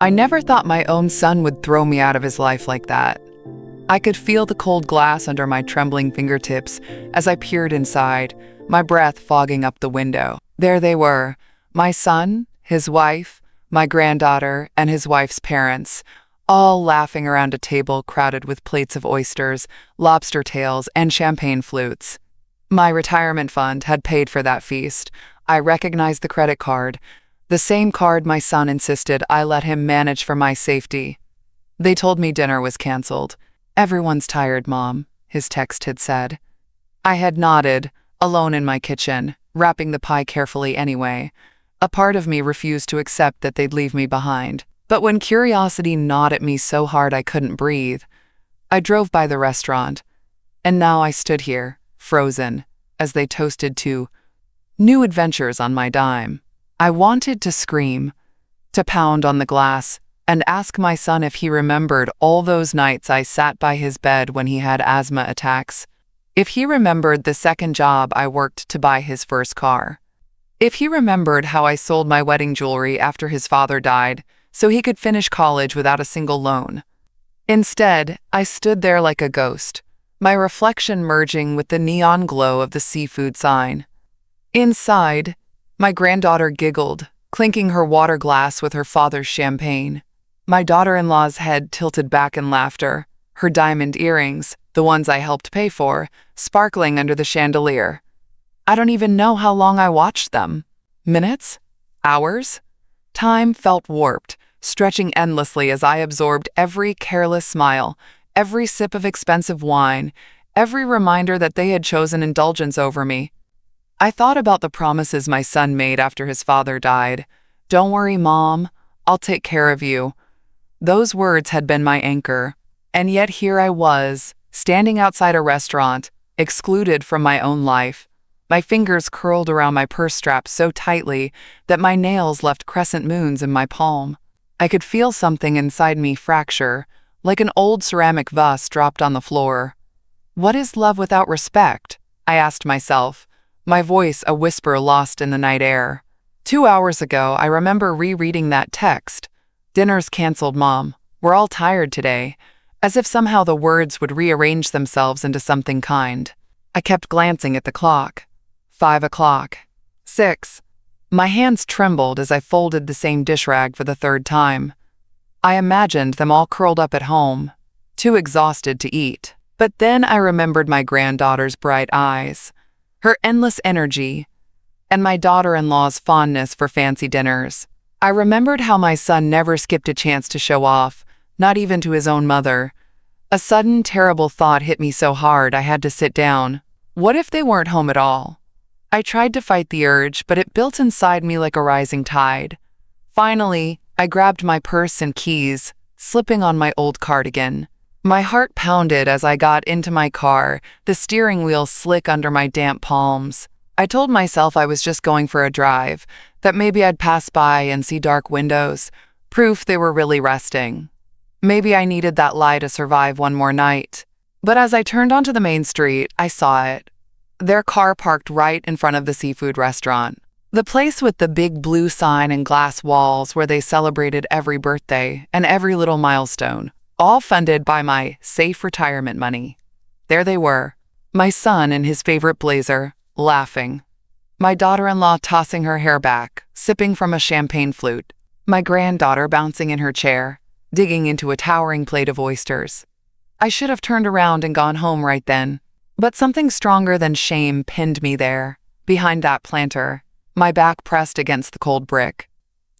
I never thought my own son would throw me out of his life like that. I could feel the cold glass under my trembling fingertips as I peered inside, my breath fogging up the window. There they were, my son, his wife, my granddaughter, and his wife's parents, all laughing around a table crowded with plates of oysters, lobster tails, and champagne flutes. My retirement fund had paid for that feast. I recognized the credit card, the same card my son insisted I let him manage for my safety. They told me dinner was canceled. "Everyone's tired, Mom," his text had said. I had nodded, alone in my kitchen, wrapping the pie carefully anyway. A part of me refused to accept that they'd leave me behind. But when curiosity gnawed at me so hard I couldn't breathe, I drove by the restaurant. And now I stood here, frozen, as they toasted to new adventures on my dime. I wanted to scream, to pound on the glass, and ask my son if he remembered all those nights I sat by his bed when he had asthma attacks. If he remembered the second job I worked to buy his first car. If he remembered how I sold my wedding jewelry after his father died so he could finish college without a single loan. Instead, I stood there like a ghost, my reflection merging with the neon glow of the seafood sign. Inside, my granddaughter giggled, clinking her water glass with her father's champagne. My daughter-in-law's head tilted back in laughter, her diamond earrings, the ones I helped pay for, sparkling under the chandelier. I don't even know how long I watched them. Minutes? Hours? Time felt warped, stretching endlessly as I absorbed every careless smile, every sip of expensive wine, every reminder that they had chosen indulgence over me. I thought about the promises my son made after his father died. "Don't worry, Mom, I'll take care of you." Those words had been my anchor, and yet here I was, standing outside a restaurant, excluded from my own life, my fingers curled around my purse strap so tightly that my nails left crescent moons in my palm. I could feel something inside me fracture, like an old ceramic vase dropped on the floor. What is love without respect? I asked myself, my voice a whisper lost in the night air. 2 hours ago, I remember rereading that text. "Dinner's canceled, Mom. We're all tired today," as if somehow the words would rearrange themselves into something kind. I kept glancing at the clock. 5 o'clock. 6. My hands trembled as I folded the same dish rag for the third time. I imagined them all curled up at home, too exhausted to eat. But then I remembered my granddaughter's bright eyes, her endless energy, and my daughter-in-law's fondness for fancy dinners. I remembered how my son never skipped a chance to show off, not even to his own mother. A sudden, terrible thought hit me so hard I had to sit down. What if they weren't home at all? I tried to fight the urge, but it built inside me like a rising tide. Finally, I grabbed my purse and keys, slipping on my old cardigan. My heart pounded as I got into my car, the steering wheel slick under my damp palms. I told myself I was just going for a drive, that maybe I'd pass by and see dark windows, proof they were really resting. Maybe I needed that lie to survive one more night. But as I turned onto the main street, I saw it. Their car parked right in front of the seafood restaurant. The place with the big blue sign and glass walls where they celebrated every birthday and every little milestone, all funded by my safe retirement money. There they were, my son in his favorite blazer, laughing. My daughter-in-law tossing her hair back, sipping from a champagne flute. My granddaughter bouncing in her chair, digging into a towering plate of oysters. I should have turned around and gone home right then, but something stronger than shame pinned me there, behind that planter, my back pressed against the cold brick.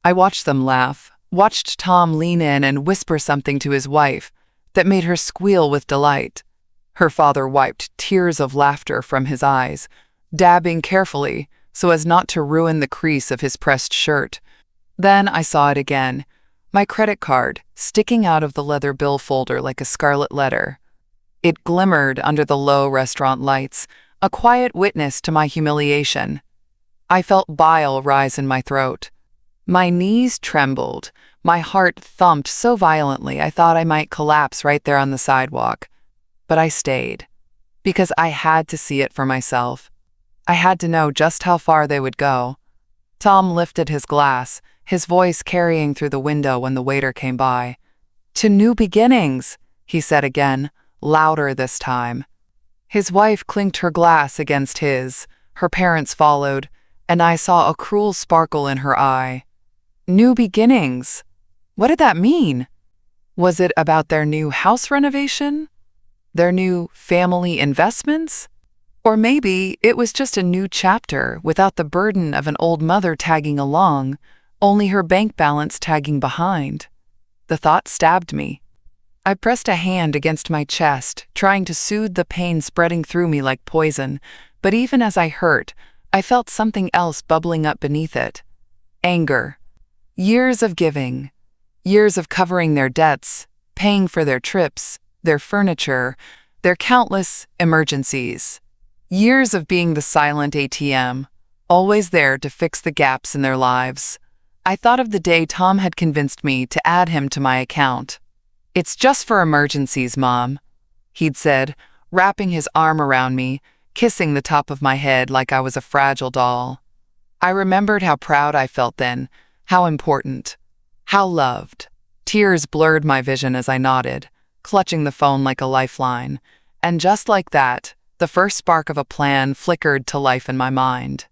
I watched them laugh, watched Tom lean in and whisper something to his wife that made her squeal with delight. Her father wiped tears of laughter from his eyes, dabbing carefully so as not to ruin the crease of his pressed shirt. Then I saw it again, my credit card sticking out of the leather bill folder like a scarlet letter. It glimmered under the low restaurant lights, a quiet witness to my humiliation. I felt bile rise in my throat. My knees trembled, my heart thumped so violently I thought I might collapse right there on the sidewalk. But I stayed, because I had to see it for myself. I had to know just how far they would go. Tom lifted his glass, his voice carrying through the window when the waiter came by. "To new beginnings," he said again, louder this time. His wife clinked her glass against his, her parents followed, and I saw a cruel sparkle in her eye. New beginnings? What did that mean? Was it about their new house renovation? Their new family investments? Or maybe it was just a new chapter without the burden of an old mother tagging along, only her bank balance tagging behind. The thought stabbed me. I pressed a hand against my chest, trying to soothe the pain spreading through me like poison, but even as I hurt, I felt something else bubbling up beneath it. Anger. Years of giving. Years of covering their debts, paying for their trips, their furniture, their countless emergencies. Years of being the silent ATM, always there to fix the gaps in their lives. I thought of the day Tom had convinced me to add him to my account. "It's just for emergencies, Mom," he'd said, wrapping his arm around me, kissing the top of my head like I was a fragile doll. I remembered how proud I felt then, how important, how loved. Tears blurred my vision as I nodded, clutching the phone like a lifeline, and just like that, the first spark of a plan flickered to life in my mind.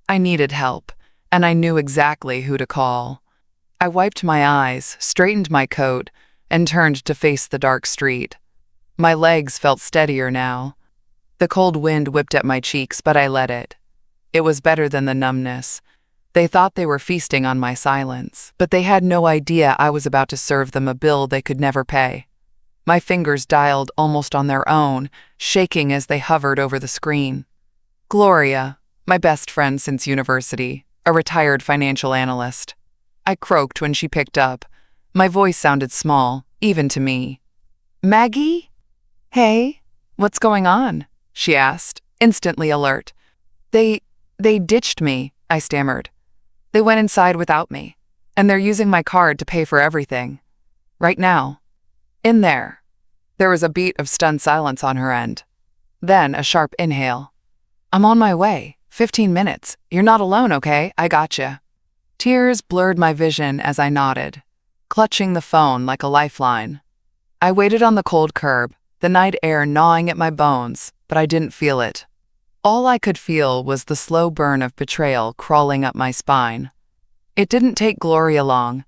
I needed help, and I knew exactly who to call. I wiped my eyes, straightened my coat, and turned to face the dark street. My legs felt steadier now. The cold wind whipped at my cheeks, but I let it. It was better than the numbness. They thought they were feasting on my silence, but they had no idea I was about to serve them a bill they could never pay. My fingers dialed almost on their own, shaking as they hovered over the screen. Gloria, my best friend since university, a retired financial analyst. I croaked when she picked up. My voice sounded small, even to me. "Maggie? Hey, what's going on?" she asked, instantly alert. They ditched me," I stammered. "They went inside without me, and they're using my card to pay for everything. Right now. In there." There was a beat of stunned silence on her end. Then a sharp inhale. "I'm on my way. 15 minutes. You're not alone, okay? I gotcha." Tears blurred my vision as I nodded, clutching the phone like a lifeline. I waited on the cold curb, the night air gnawing at my bones, but I didn't feel it. All I could feel was the slow burn of betrayal crawling up my spine. It didn't take Gloria long.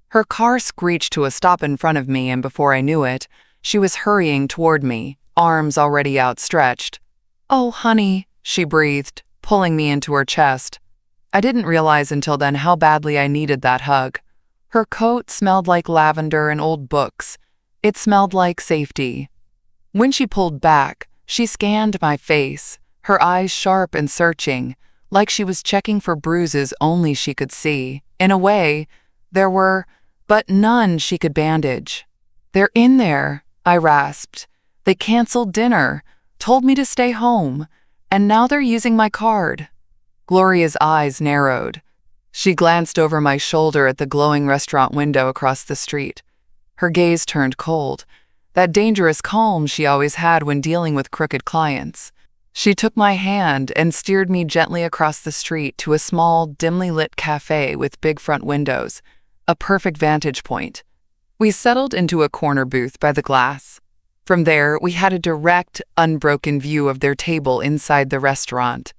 Her car screeched to a stop in front of me, and before I knew it, she was hurrying toward me, arms already outstretched. "Oh, honey," she breathed, pulling me into her chest. I didn't realize until then how badly I needed that hug. Her coat smelled like lavender and old books. It smelled like safety. When she pulled back, she scanned my face, her eyes sharp and searching, like she was checking for bruises only she could see. In a way, there were, but none she could bandage. "They're in there," I rasped. "They canceled dinner, told me to stay home, and now they're using my card." Gloria's eyes narrowed. She glanced over my shoulder at the glowing restaurant window across the street. Her gaze turned cold, that dangerous calm she always had when dealing with crooked clients. She took my hand and steered me gently across the street to a small, dimly lit cafe with big front windows, a perfect vantage point. We settled into a corner booth by the glass. From there, we had a direct, unbroken view of their table inside the restaurant.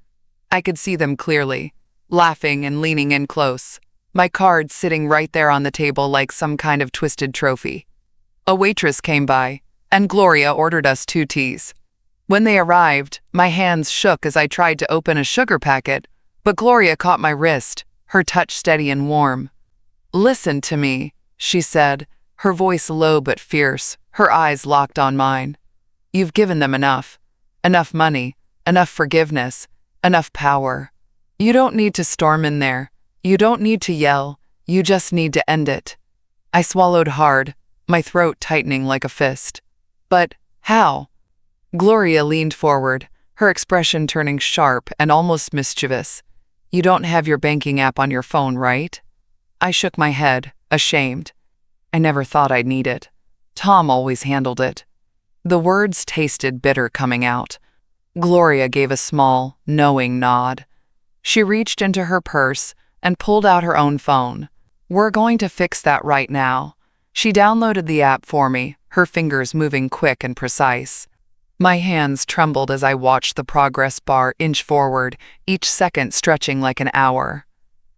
I could see them clearly, laughing and leaning in close, my card sitting right there on the table like some kind of twisted trophy. A waitress came by, and Gloria ordered us 2 teas. When they arrived, my hands shook as I tried to open a sugar packet, but Gloria caught my wrist, her touch steady and warm. "Listen to me," she said, her voice low but fierce, her eyes locked on mine. "You've given them enough. Enough money, enough forgiveness, enough power. You don't need to storm in there. You don't need to yell. You just need to end it." I swallowed hard, my throat tightening like a fist. "But how?" Gloria leaned forward, her expression turning sharp and almost mischievous. "You don't have your banking app on your phone, right?" I shook my head, ashamed. I never thought I'd need it. Tom always handled it. The words tasted bitter coming out. Gloria gave a small, knowing nod. She reached into her purse and pulled out her own phone, We're going to fix that right now. She downloaded the app for me, her fingers moving quick and precise. My hands trembled as I watched the progress bar inch forward, each second stretching like an hour.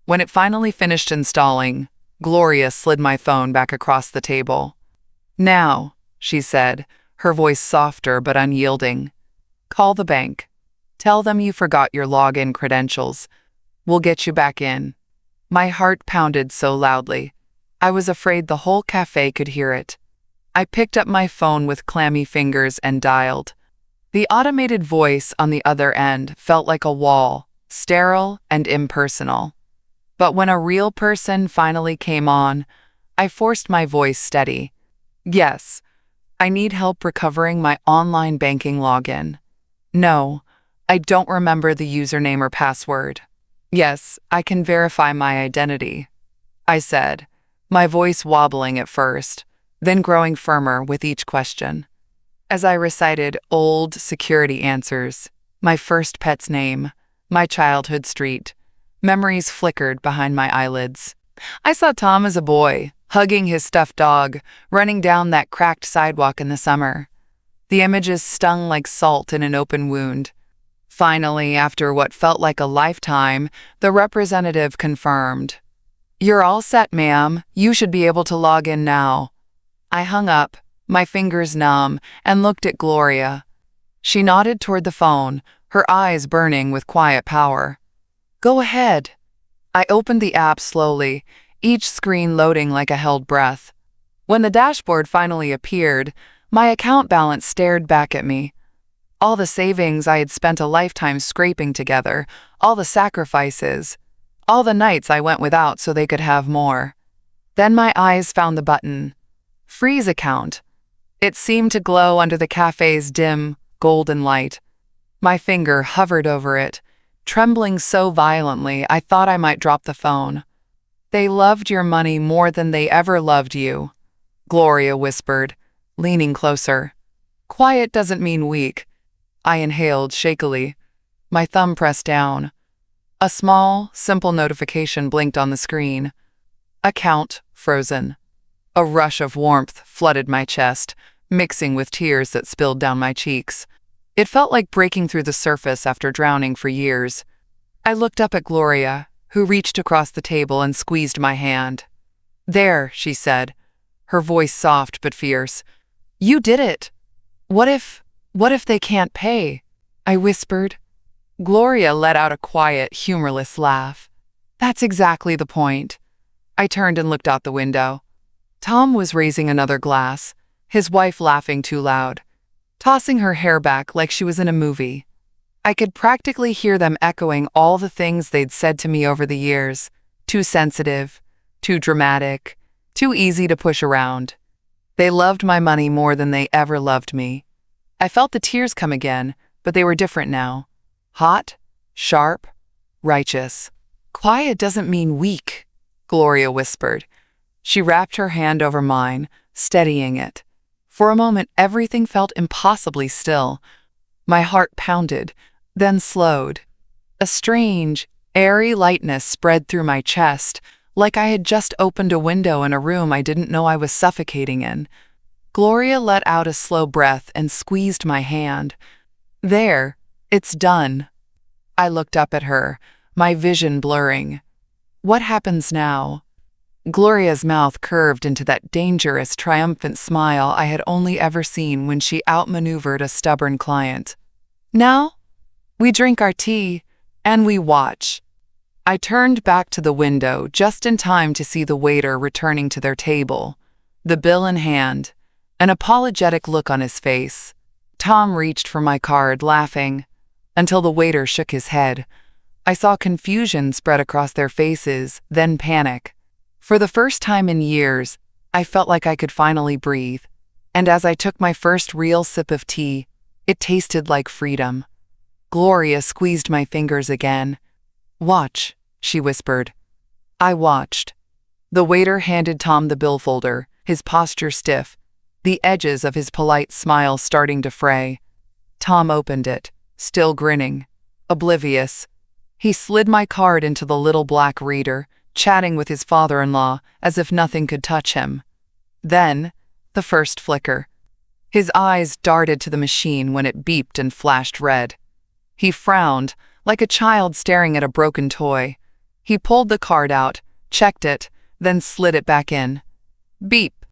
When it finally finished installing, Gloria slid my phone back across the table. "Now," she said, her voice softer but unyielding. "Call the bank. Tell them you forgot your login credentials. We'll get you back in." My heart pounded so loudly, I was afraid the whole cafe could hear it. I picked up my phone with clammy fingers and dialed. The automated voice on the other end felt like a wall, sterile and impersonal. But when a real person finally came on, I forced my voice steady. "Yes, I need help recovering my online banking login. No, I don't remember the username or password. Yes, I can verify my identity," I said, my voice wobbling at first, then growing firmer with each question. As I recited old security answers, my first pet's name, my childhood street, memories flickered behind my eyelids. I saw Tom as a boy, hugging his stuffed dog, running down that cracked sidewalk in the summer. The images stung like salt in an open wound. Finally, after what felt like a lifetime, the representative confirmed. "You're all set, ma'am. You should be able to log in now." I hung up, my fingers numb, and looked at Gloria. She nodded toward the phone, her eyes burning with quiet power. "Go ahead." I opened the app slowly, each screen loading like a held breath. When the dashboard finally appeared, my account balance stared back at me. All the savings I had spent a lifetime scraping together, all the sacrifices, all the nights I went without so they could have more. Then my eyes found the button. Freeze account. It seemed to glow under the cafe's dim, golden light. My finger hovered over it, trembling so violently I thought I might drop the phone. "They loved your money more than they ever loved you," Gloria whispered, leaning closer. "Quiet doesn't mean weak." I inhaled shakily, my thumb pressed down. A small, simple notification blinked on the screen. Account frozen. A rush of warmth flooded my chest, mixing with tears that spilled down my cheeks. It felt like breaking through the surface after drowning for years. I looked up at Gloria, who reached across the table and squeezed my hand. "There," she said, her voice soft but fierce. "You did it. What if they can't pay?" I whispered. Gloria let out a quiet, humorless laugh. "That's exactly the point." I turned and looked out the window. Tom was raising another glass, his wife laughing too loud, tossing her hair back like she was in a movie. I could practically hear them echoing all the things they'd said to me over the years. Too sensitive, too dramatic, too easy to push around. They loved my money more than they ever loved me. I felt the tears come again, but they were different now. Hot, sharp, righteous. "Quiet doesn't mean weak," Gloria whispered. She wrapped her hand over mine, steadying it. For a moment, everything felt impossibly still. My heart pounded, then slowed. A strange, airy lightness spread through my chest, like I had just opened a window in a room I didn't know I was suffocating in. Gloria let out a slow breath and squeezed my hand. "There, it's done." I looked up at her, my vision blurring. "What happens now?" Gloria's mouth curved into that dangerous, triumphant smile I had only ever seen when she outmaneuvered a stubborn client. "Now, we drink our tea, and we watch." I turned back to the window just in time to see the waiter returning to their table, the bill in hand, an apologetic look on his face. Tom reached for my card, laughing, until the waiter shook his head. I saw confusion spread across their faces, then panic. For the first time in years, I felt like I could finally breathe, and as I took my first real sip of tea, it tasted like freedom. Gloria squeezed my fingers again. "Watch," she whispered. I watched. The waiter handed Tom the bill folder, his posture stiff, the edges of his polite smile starting to fray. Tom opened it, still grinning, oblivious. He slid my card into the little black reader, chatting with his father-in-law as if nothing could touch him. Then, the first flicker. His eyes darted to the machine when it beeped and flashed red. He frowned, like a child staring at a broken toy. He pulled the card out, checked it, then slid it back in. Beep.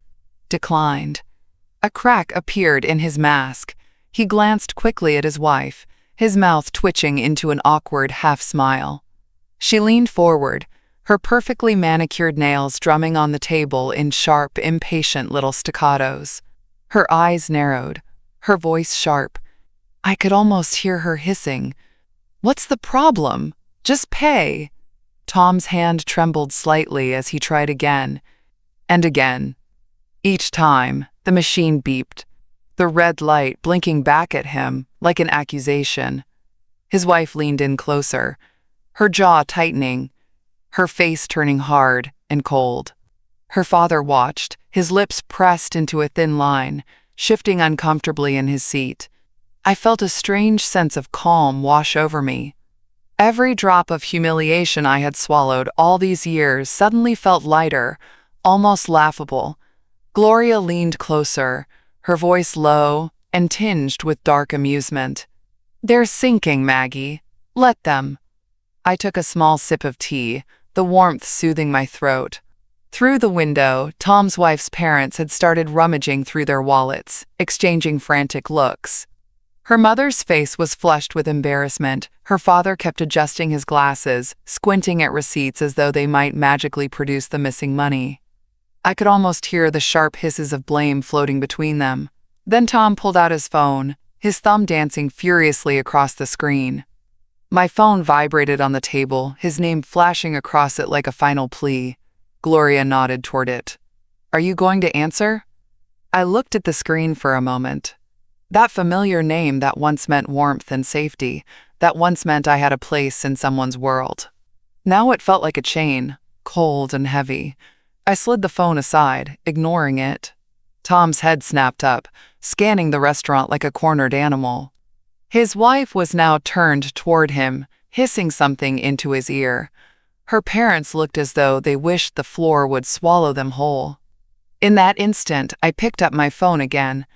Declined. A crack appeared in his mask. He glanced quickly at his wife, his mouth twitching into an awkward half-smile. She leaned forward, her perfectly manicured nails drumming on the table in sharp, impatient little staccatos. Her eyes narrowed, her voice sharp. I could almost hear her hissing. "What's the problem? Just pay." Tom's hand trembled slightly as he tried again and again. Each time, the machine beeped, the red light blinking back at him like an accusation. His wife leaned in closer, her jaw tightening, her face turning hard and cold. Her father watched, his lips pressed into a thin line, shifting uncomfortably in his seat. I felt a strange sense of calm wash over me. Every drop of humiliation I had swallowed all these years suddenly felt lighter, almost laughable. Gloria leaned closer, her voice low and tinged with dark amusement. "They're sinking, Maggie. Let them." I took a small sip of tea, the warmth soothing my throat. Through the window, Tom's wife's parents had started rummaging through their wallets, exchanging frantic looks. Her mother's face was flushed with embarrassment. Her father kept adjusting his glasses, squinting at receipts as though they might magically produce the missing money. I could almost hear the sharp hisses of blame floating between them. Then Tom pulled out his phone, his thumb dancing furiously across the screen. My phone vibrated on the table, his name flashing across it like a final plea. Gloria nodded toward it. "Are you going to answer?" I looked at the screen for a moment. That familiar name that once meant warmth and safety, that once meant I had a place in someone's world. Now it felt like a chain, cold and heavy. I slid the phone aside, ignoring it. Tom's head snapped up, scanning the restaurant like a cornered animal. His wife was now turned toward him, hissing something into his ear. Her parents looked as though they wished the floor would swallow them whole. In that instant, I picked up my phone again.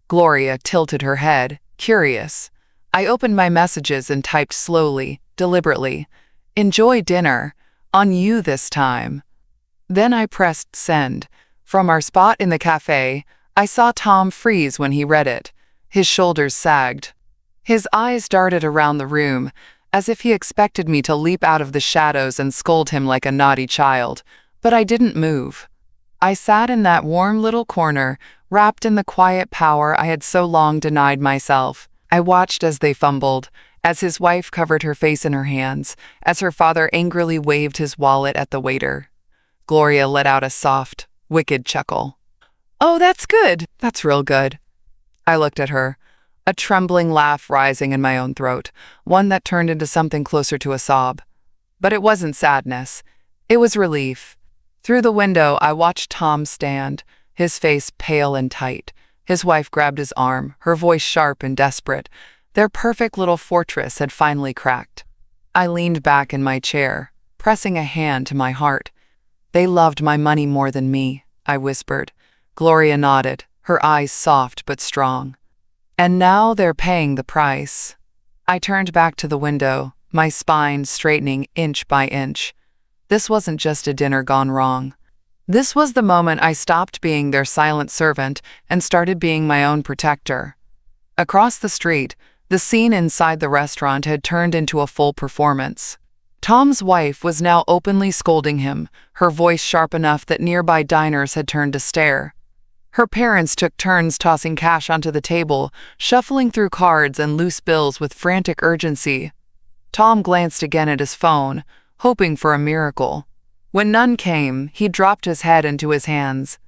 Gloria tilted her head, curious. I opened my messages and typed slowly, deliberately. "Enjoy dinner. On you this time." Then I pressed send. From our spot in the cafe, I saw Tom freeze when he read it. His shoulders sagged. His eyes darted around the room, as if he expected me to leap out of the shadows and scold him like a naughty child. But I didn't move. I sat in that warm little corner, wrapped in the quiet power I had so long denied myself. I watched as they fumbled, as his wife covered her face in her hands, as her father angrily waved his wallet at the waiter. Gloria let out a soft, wicked chuckle. "Oh, that's good. That's real good." I looked at her, a trembling laugh rising in my own throat, one that turned into something closer to a sob. But it wasn't sadness. It was relief. Through the window, I watched Tom stand, his face pale and tight. His wife grabbed his arm, her voice sharp and desperate. Their perfect little fortress had finally cracked. I leaned back in my chair, pressing a hand to my heart. "They loved my money more than me," I whispered. Gloria nodded, her eyes soft but strong. "And now they're paying the price." I turned back to the window, my spine straightening inch by inch. This wasn't just a dinner gone wrong. This was the moment I stopped being their silent servant and started being my own protector. Across the street, the scene inside the restaurant had turned into a full performance. Tom's wife was now openly scolding him, her voice sharp enough that nearby diners had turned to stare. Her parents took turns tossing cash onto the table, shuffling through cards and loose bills with frantic urgency. Tom glanced again at his phone, hoping for a miracle. When none came, he dropped his head into his hands.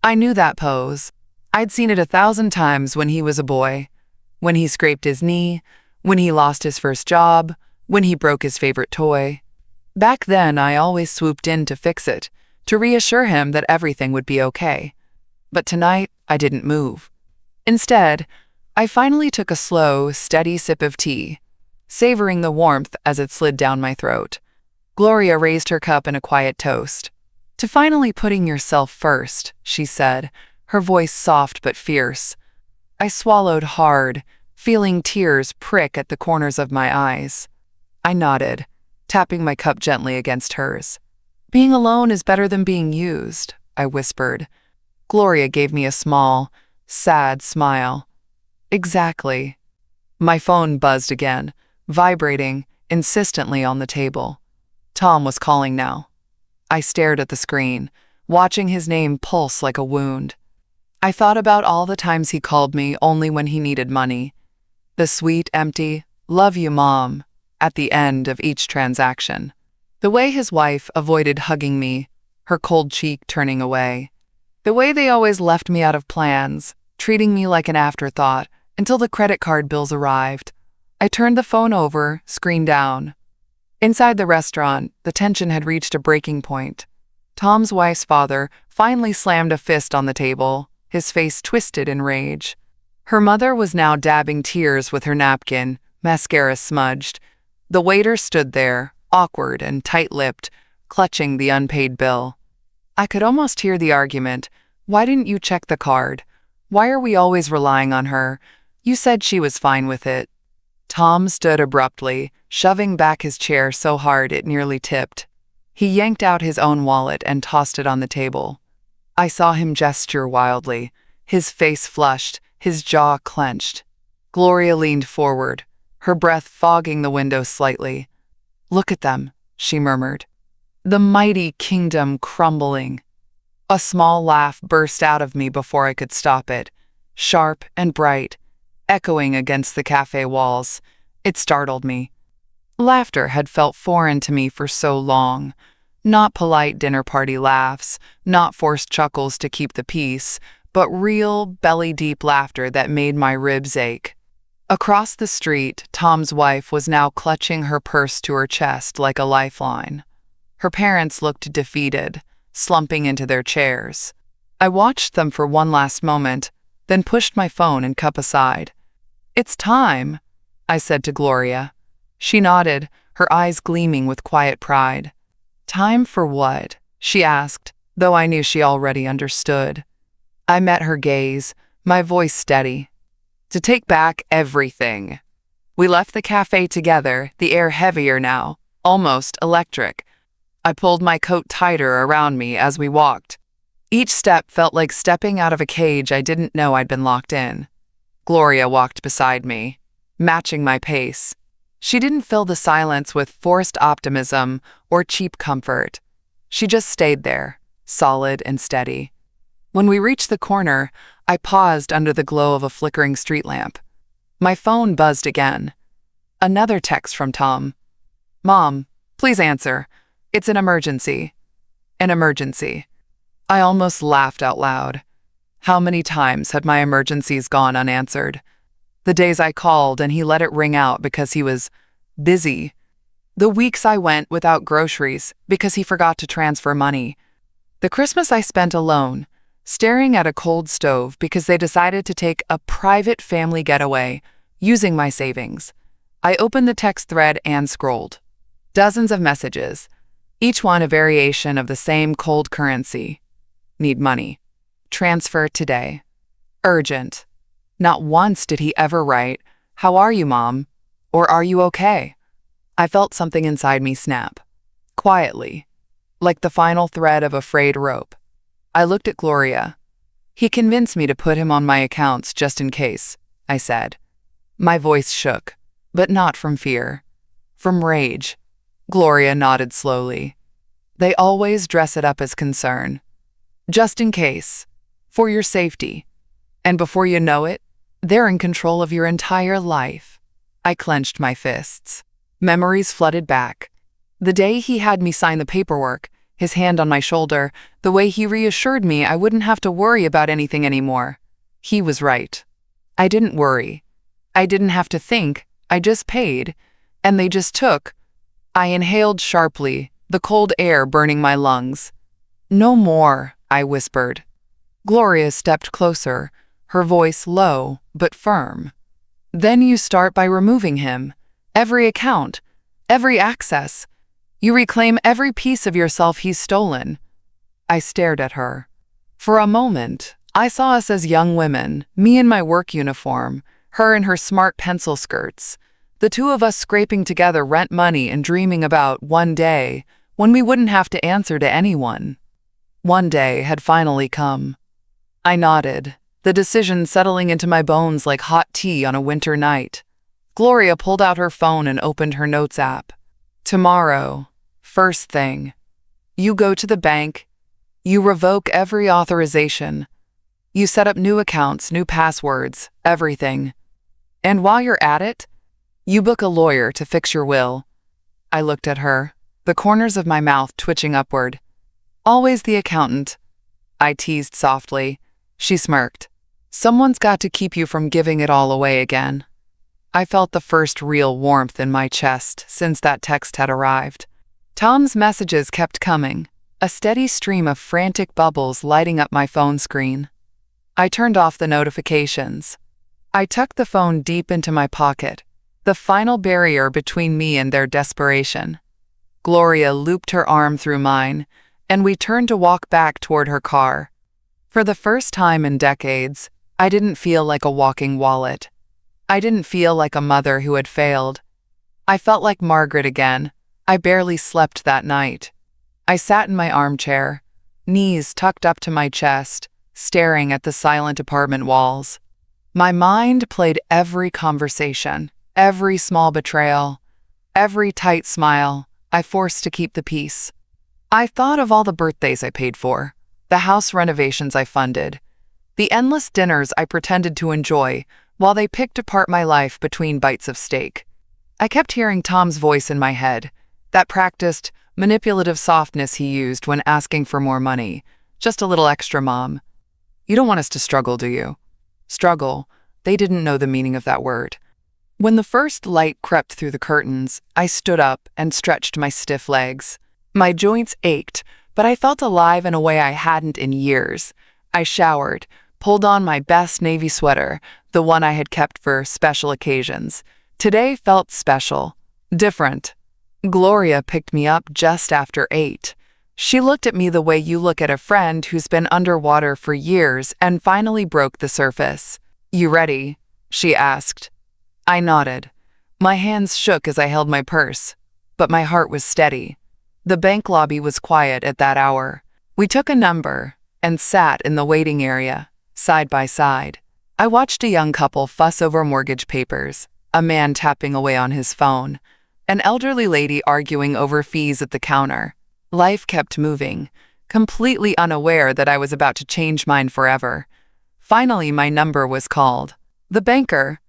I knew that pose. I'd seen it 1,000 times when he was a boy. When he scraped his knee, when he lost his first job, when he broke his favorite toy. Back then, I always swooped in to fix it, to reassure him that everything would be okay. But tonight, I didn't move. Instead, I finally took a slow, steady sip of tea, savoring the warmth as it slid down my throat. Gloria raised her cup in a quiet toast. To finally putting yourself first, she said, her voice soft but fierce. I swallowed hard, feeling tears prick at the corners of my eyes. I nodded, tapping my cup gently against hers. Being alone is better than being used, I whispered. Gloria gave me a small, sad smile. Exactly. My phone buzzed again, vibrating insistently on the table. Tom was calling now. I stared at the screen, watching his name pulse like a wound. I thought about all the times he called me only when he needed money. The sweet, empty, "Love you, Mom," at the end of each transaction. The way his wife avoided hugging me, her cold cheek turning away. The way they always left me out of plans, treating me like an afterthought until the credit card bills arrived. I turned the phone over, screen down. Inside the restaurant, the tension had reached a breaking point. Tom's wife's father finally slammed a fist on the table, his face twisted in rage. Her mother was now dabbing tears with her napkin, mascara smudged. The waiter stood there, awkward and tight-lipped, clutching the unpaid bill. I could almost hear the argument. Why didn't you check the card? Why are we always relying on her? You said she was fine with it. Tom stood abruptly, shoving back his chair so hard it nearly tipped. He yanked out his own wallet and tossed it on the table. I saw him gesture wildly, his face flushed, his jaw clenched. Gloria leaned forward, her breath fogging the window slightly. "Look at them," she murmured. "The mighty kingdom crumbling." A small laugh burst out of me before I could stop it, sharp and bright, echoing against the cafe walls. It startled me. Laughter had felt foreign to me for so long. Not polite dinner party laughs, not forced chuckles to keep the peace, but real, belly-deep laughter that made my ribs ache. Across the street, Tom's wife was now clutching her purse to her chest like a lifeline. Her parents looked defeated, slumping into their chairs. I watched them for one last moment, then pushed my phone and cup aside. "It's time," I said to Gloria. She nodded, her eyes gleaming with quiet pride. "Time for what?" she asked, though I knew she already understood. I met her gaze, my voice steady. "To take back everything." We left the cafe together, the air heavier now, almost electric. I pulled my coat tighter around me as we walked. Each step felt like stepping out of a cage I didn't know I'd been locked in. Gloria walked beside me, matching my pace. She didn't fill the silence with forced optimism or cheap comfort. She just stayed there, solid and steady. When we reached the corner, I paused under the glow of a flickering street lamp. My phone buzzed again. Another text from Tom. "Mom, please answer. It's an emergency." An emergency. I almost laughed out loud. How many times had my emergencies gone unanswered? The days I called and he let it ring out because he was busy. The weeks I went without groceries because he forgot to transfer money. The Christmas I spent alone, staring at a cold stove because they decided to take a private family getaway, using my savings. I opened the text thread and scrolled. Dozens of messages, each one a variation of the same cold currency. Need money. Transfer today. Urgent. Not once did he ever write, "How are you, Mom?" or "Are you okay?" I felt something inside me snap. Quietly, like the final thread of a frayed rope. I looked at Gloria. "He convinced me to put him on my accounts just in case," I said. My voice shook, but not from fear. From rage. Gloria nodded slowly. "They always dress it up as concern. Just in case. For your safety. And before you know it, they're in control of your entire life." I clenched my fists. Memories flooded back. The day he had me sign the paperwork, his hand on my shoulder, the way he reassured me I wouldn't have to worry about anything anymore. He was right. I didn't worry. I didn't have to think. I just paid. And they just took. I inhaled sharply, the cold air burning my lungs. "No more," I whispered. Gloria stepped closer, her voice low but firm. "Then you start by removing him. Every account, every access. You reclaim every piece of yourself he's stolen. I stared at her. For a moment, I saw us as young women, me in my work uniform, her in her smart pencil skirts, the two of us scraping together rent money and dreaming about one day when we wouldn't have to answer to anyone. One day had finally come. I nodded, the decision settling into my bones like hot tea on a winter night. Gloria pulled out her phone and opened her notes app. Tomorrow, first thing. You go to the bank. You revoke every authorization. You set up new accounts, new passwords, everything. And while you're at it, you book a lawyer to fix your will. I looked at her, the corners of my mouth twitching upward. Always the accountant. I teased softly. She smirked. Someone's got to keep you from giving it all away again. I felt the first real warmth in my chest since that text had arrived. Tom's messages kept coming, a steady stream of frantic bubbles lighting up my phone screen. I turned off the notifications. I tucked the phone deep into my pocket, the final barrier between me and their desperation. Gloria looped her arm through mine, and we turned to walk back toward her car. For the first time in decades, I didn't feel like a walking wallet. I didn't feel like a mother who had failed. I felt like Margaret again. I barely slept that night. I sat in my armchair, knees tucked up to my chest, staring at the silent apartment walls. My mind played every conversation, every small betrayal, every tight smile I forced to keep the peace. I thought of all the birthdays I paid for, the house renovations I funded, the endless dinners I pretended to enjoy while they picked apart my life between bites of steak. I kept hearing Tom's voice in my head, that practiced, manipulative softness he used when asking for more money. Just a little extra, Mom. You don't want us to struggle, do you? Struggle. They didn't know the meaning of that word. When the first light crept through the curtains, I stood up and stretched my stiff legs. My joints ached, but I felt alive in a way I hadn't in years. I showered, pulled on my best navy sweater, the one I had kept for special occasions. Today felt special, different. Gloria picked me up just after 8. She looked at me the way you look at a friend who's been underwater for years and finally broke the surface. You ready? She asked. I nodded. My hands shook as I held my purse, but my heart was steady. The bank lobby was quiet at that hour. We took a number and sat in the waiting area, side by side. I watched a young couple fuss over mortgage papers, a man tapping away on his phone, an elderly lady arguing over fees at the counter. Life kept moving, completely unaware that I was about to change mine forever. Finally, my number was called. The banker,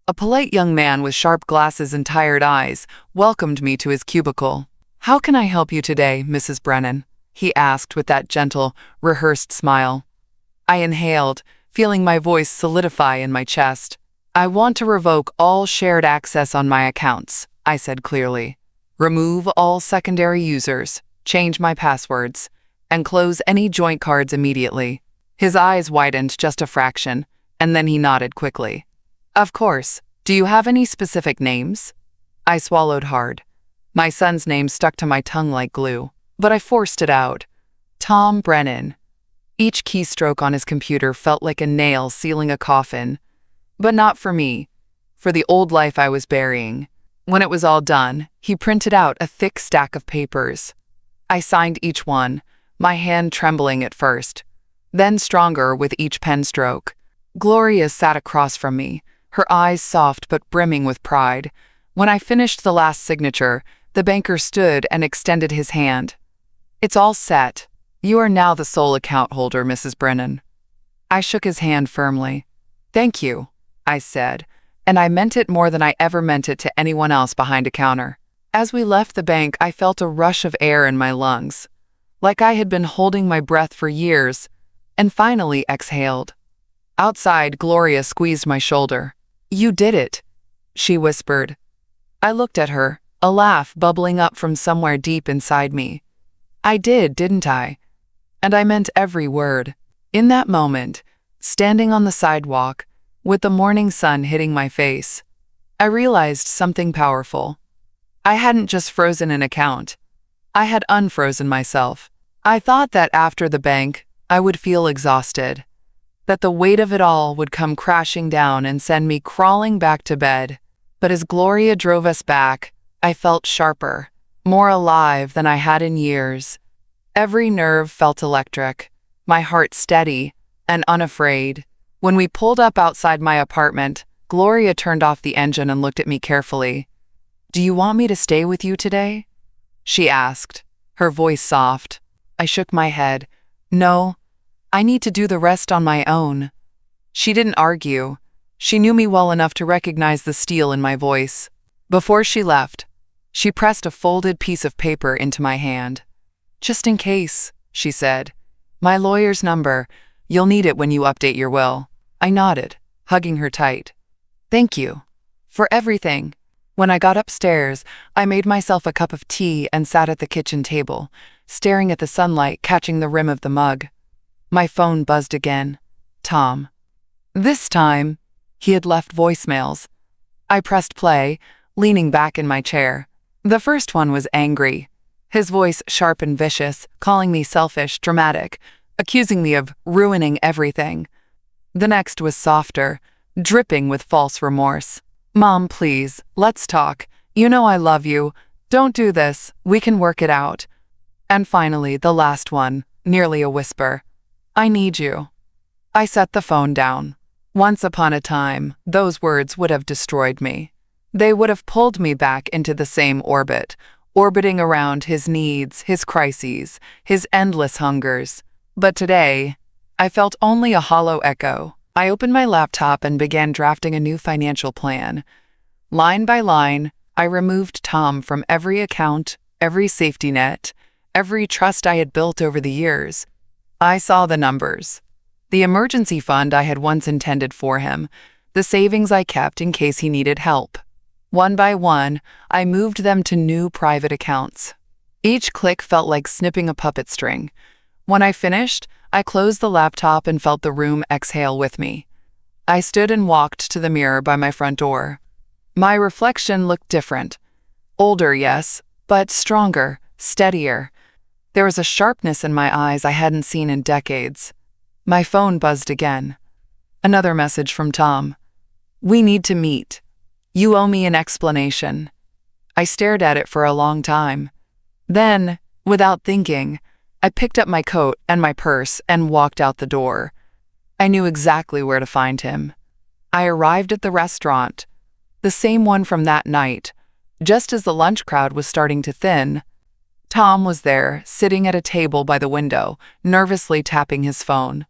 a polite young man with sharp glasses and tired eyes, welcomed me to his cubicle. How can I help you today, Mrs. Brennan? He asked with that gentle, rehearsed smile. I inhaled, feeling my voice solidify in my chest. I want to revoke all shared access on my accounts, I said clearly. Remove all secondary users, change my passwords, and close any joint cards immediately. His eyes widened just a fraction, and then he nodded quickly. Of course. Do you have any specific names? I swallowed hard. My son's name stuck to my tongue like glue, but I forced it out. Tom Brennan. Each keystroke on his computer felt like a nail sealing a coffin. But not for me, for the old life I was burying. When it was all done, he printed out a thick stack of papers. I signed each one, my hand trembling at first, then stronger with each pen stroke. Gloria sat across from me, her eyes soft but brimming with pride. When I finished the last signature, the banker stood and extended his hand. It's all set. You are now the sole account holder, Mrs. Brennan. I shook his hand firmly. Thank you, I said, and I meant it more than I ever meant it to anyone else behind a counter. As we left the bank, I felt a rush of air in my lungs, like I had been holding my breath for years, and finally exhaled. Outside, Gloria squeezed my shoulder. You did it, she whispered. I looked at her, a laugh bubbling up from somewhere deep inside me. I did, didn't I? And I meant every word. In that moment, standing on the sidewalk, with the morning sun hitting my face, I realized something powerful. I hadn't just frozen an account. I had unfrozen myself. I thought that after the bank, I would feel exhausted, that the weight of it all would come crashing down and send me crawling back to bed. But as Gloria drove us back, I felt sharper, more alive than I had in years. Every nerve felt electric, my heart steady and unafraid. When we pulled up outside my apartment, Gloria turned off the engine and looked at me carefully. "Do you want me to stay with you today?" she asked, her voice soft. I shook my head. "No, I need to do the rest on my own." She didn't argue. She knew me well enough to recognize the steel in my voice. Before she left, she pressed a folded piece of paper into my hand. "Just in case," she said. "My lawyer's number. You'll need it when you update your will." I nodded, hugging her tight. "Thank you for everything." When I got upstairs, I made myself a cup of tea and sat at the kitchen table, staring at the sunlight catching the rim of the mug. My phone buzzed again. Tom. This time, he had left voicemails. I pressed play, leaning back in my chair. The first one was angry, his voice sharp and vicious, calling me selfish, dramatic, accusing me of ruining everything. The next was softer, dripping with false remorse. "Mom, please, let's talk. You know I love you. Don't do this. We can work it out." And finally, the last one, nearly a whisper. "I need you." I set the phone down. Once upon a time, those words would have destroyed me. They would have pulled me back into the same orbit, orbiting around his needs, his crises, his endless hungers. But today, I felt only a hollow echo. I opened my laptop and began drafting a new financial plan. Line by line, I removed Tom from every account, every safety net, every trust I had built over the years. I saw the numbers. The emergency fund I had once intended for him, the savings I kept in case he needed help. One by one, I moved them to new private accounts. Each click felt like snipping a puppet string. When I finished, I closed the laptop and felt the room exhale with me. I stood and walked to the mirror by my front door. My reflection looked different. Older, yes, but stronger, steadier. There was a sharpness in my eyes I hadn't seen in decades. My phone buzzed again. Another message from Tom. "We need to meet. You owe me an explanation." I stared at it for a long time. Then, without thinking, I picked up my coat and my purse and walked out the door. I knew exactly where to find him. I arrived at the restaurant, the same one from that night, just as the lunch crowd was starting to thin. Tom was there, sitting at a table by the window, nervously tapping his phone.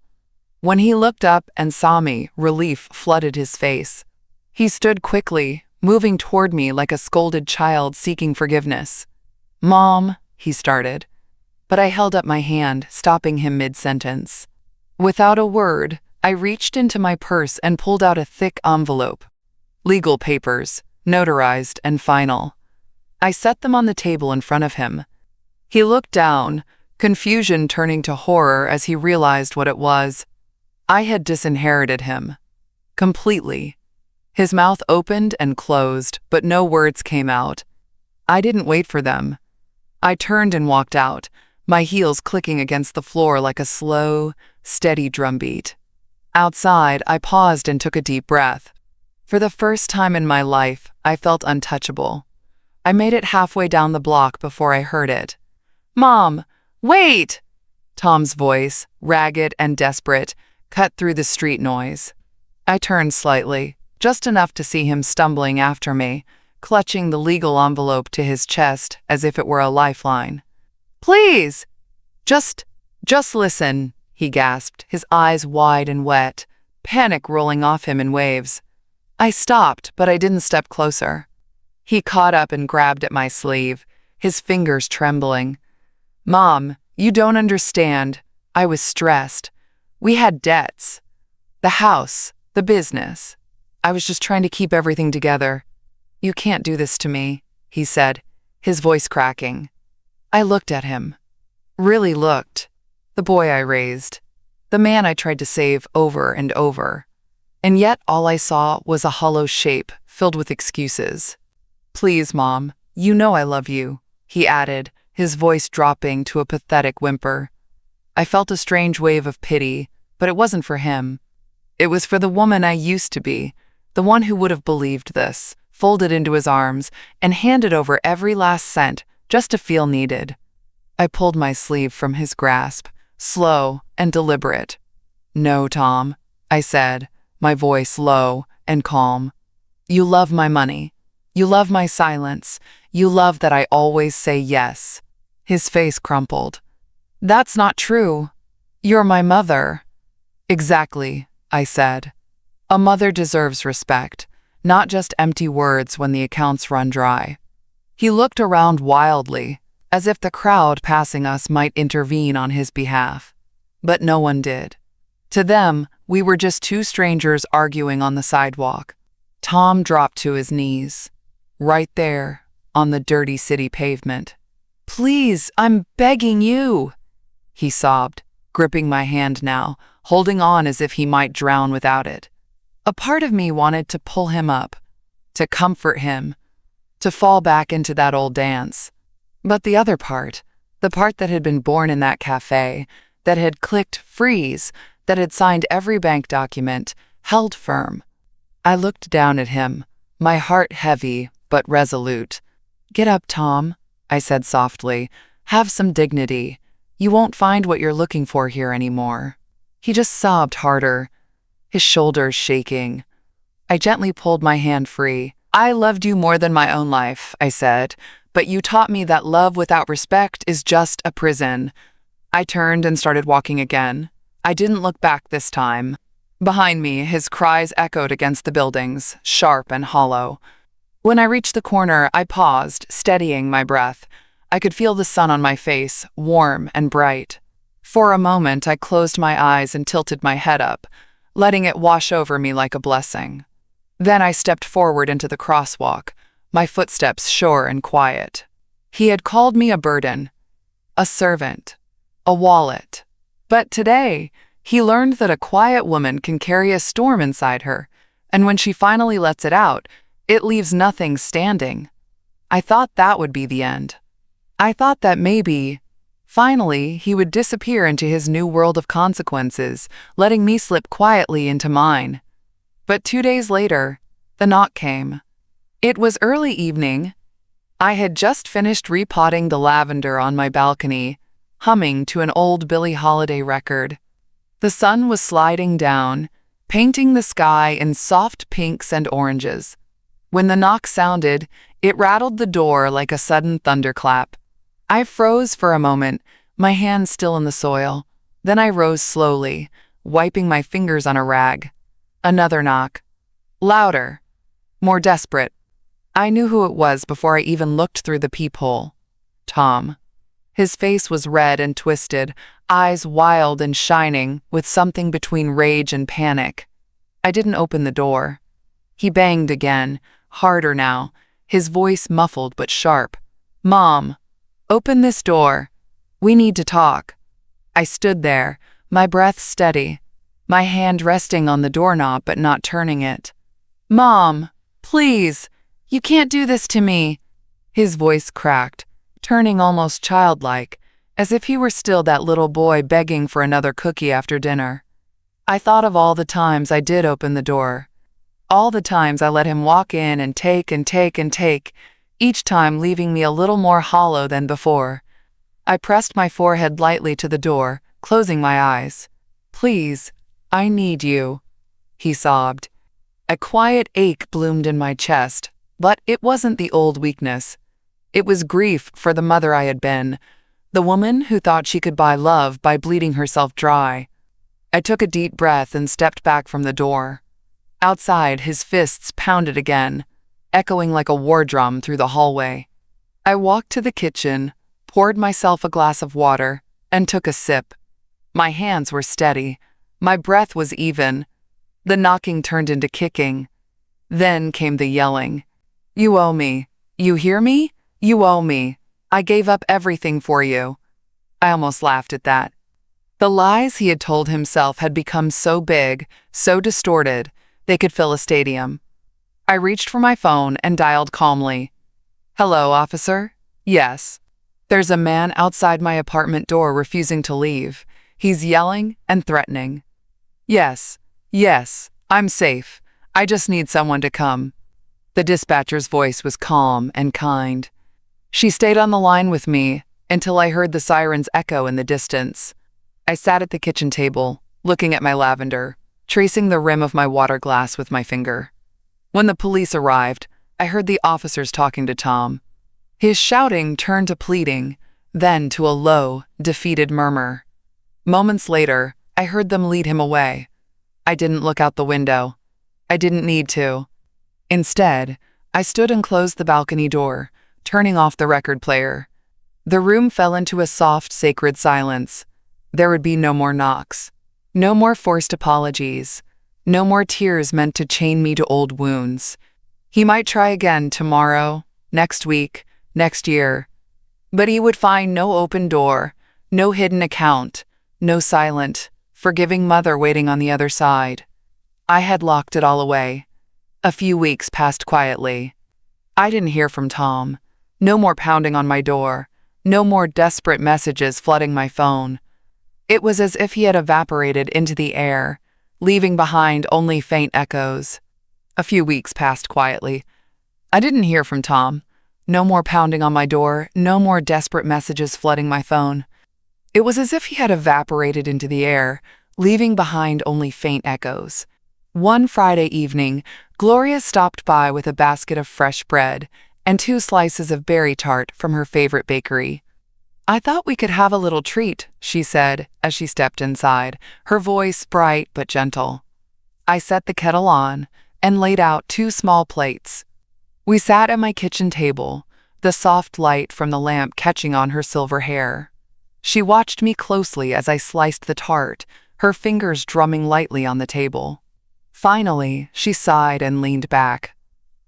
When he looked up and saw me, relief flooded his face. He stood quickly, moving toward me like a scolded child seeking forgiveness. "Mom," he started. But I held up my hand, stopping him mid-sentence. Without a word, I reached into my purse and pulled out a thick envelope. Legal papers, notarized and final. I set them on the table in front of him. He looked down, confusion turning to horror as he realized what it was. I had disinherited him. Completely. His mouth opened and closed, but no words came out. I didn't wait for them. I turned and walked out, my heels clicking against the floor like a slow, steady drumbeat. Outside, I paused and took a deep breath. For the first time in my life, I felt untouchable. I made it halfway down the block before I heard it. "Mom, wait!" Tom's voice, ragged and desperate, cut through the street noise. I turned slightly, just enough to see him stumbling after me, clutching the legal envelope to his chest as if it were a lifeline. "Please! Just listen," he gasped, his eyes wide and wet, panic rolling off him in waves. I stopped, but I didn't step closer. He caught up and grabbed at my sleeve, his fingers trembling. "Mom, you don't understand." I was stressed. We had debts. The house, the business. I was just trying to keep everything together. "You can't do this to me," he said, his voice cracking. I looked at him. Really looked. The boy I raised. The man I tried to save over and over. And yet all I saw was a hollow shape filled with excuses. "Please, Mom, you know I love you," he added, his voice dropping to a pathetic whimper. I felt a strange wave of pity, but it wasn't for him. It was for the woman I used to be, the one who would have believed this, folded into his arms, and handed over every last cent just to feel needed. I pulled my sleeve from his grasp, slow and deliberate. "No, Tom," I said, my voice low and calm. "You love my money. You love my silence. You love that I always say yes." His face crumpled. "That's not true. You're my mother." "Exactly," I said. "A mother deserves respect, not just empty words when the accounts run dry." He looked around wildly, as if the crowd passing us might intervene on his behalf. But no one did. To them, we were just two strangers arguing on the sidewalk. Tom dropped to his knees, right there, on the dirty city pavement. "Please, I'm begging you," he sobbed, gripping my hand now, holding on as if he might drown without it. A part of me wanted to pull him up, to comfort him, to fall back into that old dance. But the other part, the part that had been born in that cafe, that had clicked freeze, that had signed every bank document, held firm. I looked down at him, my heart heavy but resolute. "Get up, Tom," I said softly. "Have some dignity. You won't find what you're looking for here anymore." He just sobbed harder, his shoulders shaking. I gently pulled my hand free. "I loved you more than my own life," I said, "but you taught me that love without respect is just a prison." I turned and started walking again. I didn't look back this time. Behind me, his cries echoed against the buildings, sharp and hollow. When I reached the corner, I paused, steadying my breath. I could feel the sun on my face, warm and bright. For a moment, I closed my eyes and tilted my head up, letting it wash over me like a blessing. Then I stepped forward into the crosswalk, my footsteps sure and quiet. He had called me a burden, a servant, a wallet. But today, he learned that a quiet woman can carry a storm inside her, and when she finally lets it out, it leaves nothing standing. I thought that would be the end. I thought that maybe, finally, he would disappear into his new world of consequences, letting me slip quietly into mine. But 2 days later, the knock came. It was early evening. I had just finished repotting the lavender on my balcony, humming to an old Billie Holiday record. The sun was sliding down, painting the sky in soft pinks and oranges. When the knock sounded, it rattled the door like a sudden thunderclap. I froze for a moment, my hands still in the soil. Then I rose slowly, wiping my fingers on a rag. Another knock. Louder. More desperate. I knew who it was before I even looked through the peephole. Tom. His face was red and twisted, eyes wild and shining, with something between rage and panic. I didn't open the door. He banged again, harder now, his voice muffled but sharp. "Mom, open this door. We need to talk." I stood there, my breath steady, my hand resting on the doorknob but not turning it. "Mom, please, you can't do this to me." His voice cracked, turning almost childlike, as if he were still that little boy begging for another cookie after dinner. I thought of all the times I did open the door, all the times I let him walk in and take and take and take, each time leaving me a little more hollow than before. I pressed my forehead lightly to the door, closing my eyes. "Please, I need you," he sobbed. A quiet ache bloomed in my chest, but it wasn't the old weakness. It was grief for the mother I had been, the woman who thought she could buy love by bleeding herself dry. I took a deep breath and stepped back from the door. Outside, his fists pounded again, echoing like a war drum through the hallway. I walked to the kitchen, poured myself a glass of water, and took a sip. My hands were steady. My breath was even. The knocking turned into kicking. Then came the yelling. "You owe me. You hear me? You owe me. I gave up everything for you." I almost laughed at that. The lies he had told himself had become so big, so distorted, they could fill a stadium. I reached for my phone and dialed calmly. "Hello, officer?" "Yes." There's a man outside my apartment door refusing to leave. He's yelling and threatening. Yes, I'm safe. I just need someone to come. The dispatcher's voice was calm and kind. She stayed on the line with me until I heard the sirens echo in the distance. I sat at the kitchen table, looking at my lavender, tracing the rim of my water glass with my finger. When the police arrived, I heard the officers talking to Tom. His shouting turned to pleading, then to a low, defeated murmur. Moments later, I heard them lead him away. I didn't look out the window. I didn't need to. Instead, I stood and closed the balcony door, turning off the record player. The room fell into a soft, sacred silence. There would be no more knocks. No more forced apologies. No more tears meant to chain me to old wounds. He might try again tomorrow, next week, next year. But he would find no open door, no hidden account, no silent, forgiving mother waiting on the other side. I had locked it all away. A few weeks passed quietly. I didn't hear from Tom. No more pounding on my door. No more desperate messages flooding my phone. It was as if he had evaporated into the air, leaving behind only faint echoes. A few weeks passed quietly. I didn't hear from Tom. No more pounding on my door, no more desperate messages flooding my phone. It was as if he had evaporated into the air, leaving behind only faint echoes. One Friday evening, Gloria stopped by with a basket of fresh bread and 2 slices of berry tart from her favorite bakery. I thought we could have a little treat, she said as she stepped inside, her voice bright but gentle. I set the kettle on and laid out 2 small plates. We sat at my kitchen table, the soft light from the lamp catching on her silver hair. She watched me closely as I sliced the tart, her fingers drumming lightly on the table. Finally, she sighed and leaned back.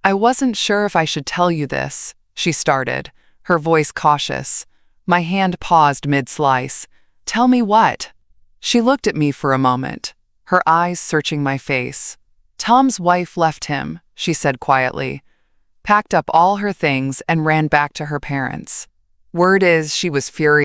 I wasn't sure if I should tell you this, she started, her voice cautious. My hand paused mid-slice. Tell me what? She looked at me for a moment, her eyes searching my face. Tom's wife left him, she said quietly, packed up all her things and ran back to her parents. Word is she was furious.